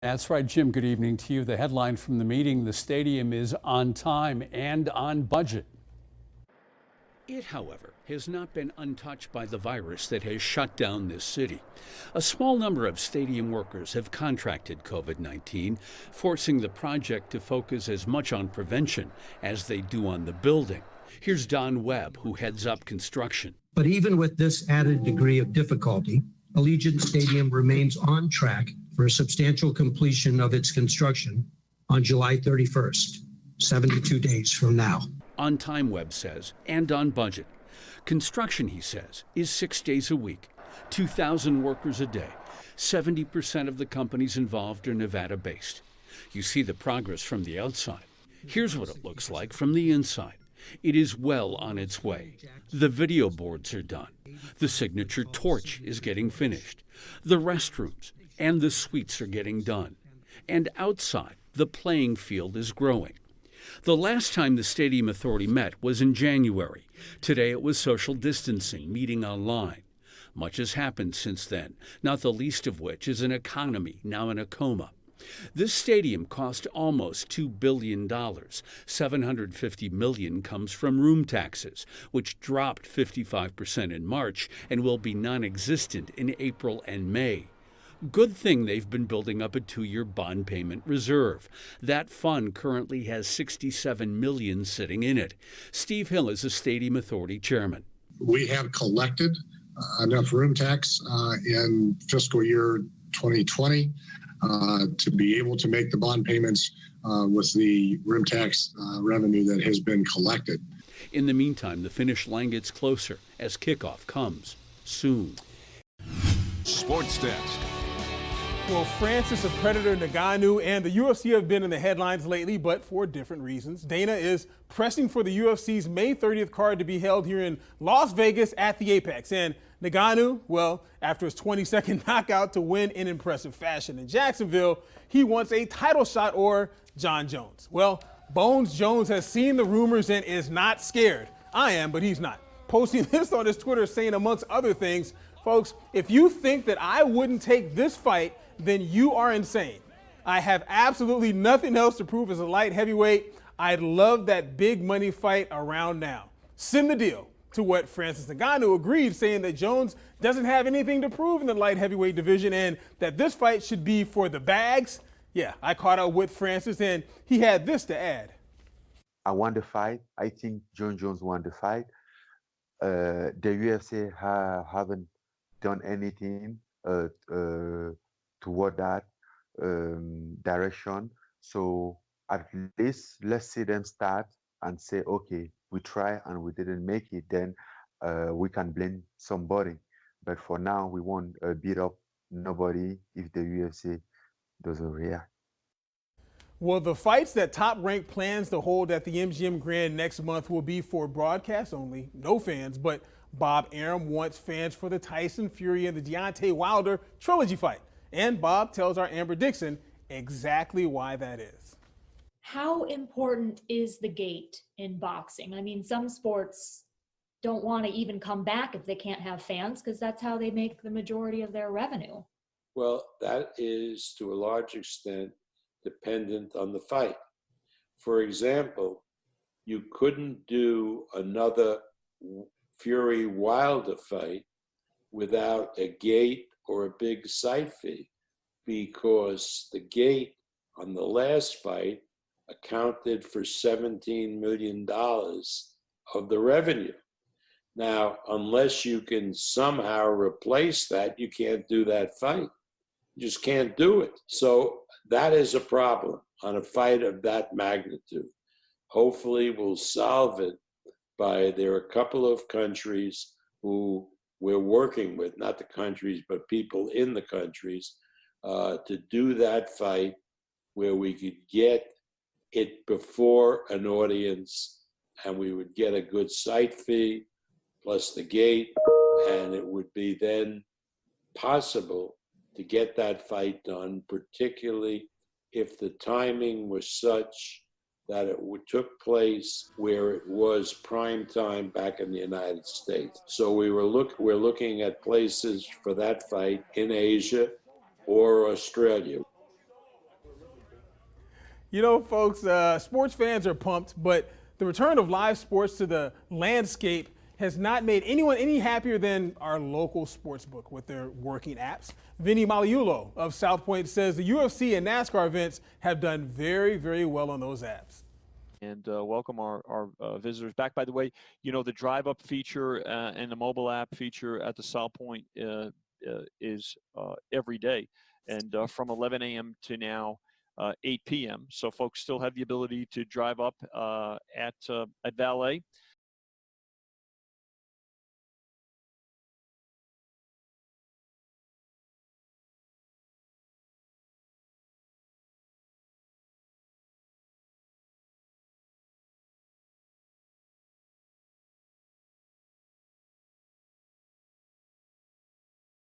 That's right, Jim. Good evening to you. The headline from the meeting: the stadium is on time and on budget. It, however, has not been untouched by the virus that has shut down this city. A small number of stadium workers have contracted COVID-19, forcing the project to focus as much on prevention as they do on the building. Here's Don Webb, who heads up construction. But even with this added degree of difficulty, Allegiant Stadium remains on track for a substantial completion of its construction on July 31st, 72 days from now. On time, Webb says, and on budget. Construction, he says, is 6 days a week, 2,000 workers a day. 70% of the companies involved are Nevada-based. You see the progress from the outside. Here's what it looks like from the inside. It is well on its way. The video boards are done. The signature torch is getting finished. The restrooms and the suites are getting done. And outside, the playing field is growing. The last time the Stadium Authority met was in January. Today it was social distancing, meeting online. Much has happened since then, not the least of which is an economy now in a coma. This stadium cost almost $2 billion. $750 million comes from room taxes, which dropped 55% in March and will be non-existent in April and May. Good thing they've been building up a 2-year bond payment reserve. That fund currently has $67 million sitting in it. Steve Hill is a Stadium Authority chairman. We have collected enough room tax in fiscal year 2020 to be able to make the bond payments with the room tax revenue that has been collected. In the meantime, the finish line gets closer as kickoff comes soon. Sports Desk. Well, Francis, a Predator, Ngannou, and the UFC have been in the headlines lately, but for different reasons. Dana is pressing for the UFC's May 30th card to be held here in Las Vegas at the Apex. And Ngannou, well, after his 22nd knockout to win in impressive fashion in Jacksonville, he wants a title shot, or Jon Jones. Well, Bones Jones has seen the rumors and is not scared. I am, but he's not. Posting this on his Twitter saying, amongst other things, folks, if you think that I wouldn't take this fight, then you are insane. I have absolutely nothing else to prove as a light heavyweight. I'd love that big money fight around now. Send the deal. To what Francis Ngannou agreed, saying that Jones doesn't have anything to prove in the light heavyweight division and that this fight should be for the bags. Yeah, I caught up with Francis and he had this to add. I won the fight. I think Jon Jones won the fight. The UFC haven't done anything toward that direction. So at least let's see them start and say, okay, we try and we didn't make it, then we can blame somebody. But for now, we won't beat up nobody if the UFC doesn't react. Well, the fights that Top Rank plans to hold at the MGM Grand next month will be for broadcast only, no fans, but Bob Arum wants fans for the Tyson Fury and the Deontay Wilder trilogy fight. And Bob tells our Amber Dixon exactly why that is. How important is the gate in boxing? I mean, some sports don't want to even come back if they can't have fans because that's how they make the majority of their revenue. Well, that is to a large extent dependent on the fight. For example, you couldn't do another Fury Wilder fight without a gate or a big site fee, because the gate on the last fight accounted for $17 million of the revenue. Now, unless you can somehow replace that, you can't do that fight. You just can't do it. So that is a problem on a fight of that magnitude. Hopefully we'll solve it by, there are a couple of countries who we're working with, not the countries, but people in the countries, to do that fight where we could get it before an audience and we would get a good site fee plus the gate, and it would be then possible to get that fight done, particularly if the timing was such that it took place where it was prime time back in the United States. So we're looking at places for that fight in Asia or Australia. You know, folks, sports fans are pumped, but the return of live sports to the landscape has not made anyone any happier than our local sports book with their working apps. Vinny Maliulo of South Point says the UFC and NASCAR events have done very, very well on those apps. And welcome our visitors back. By the way, you know, the drive up feature and the mobile app feature at the South Point is every day, and from 11 a.m. to now 8 p.m. So folks still have the ability to drive up at valet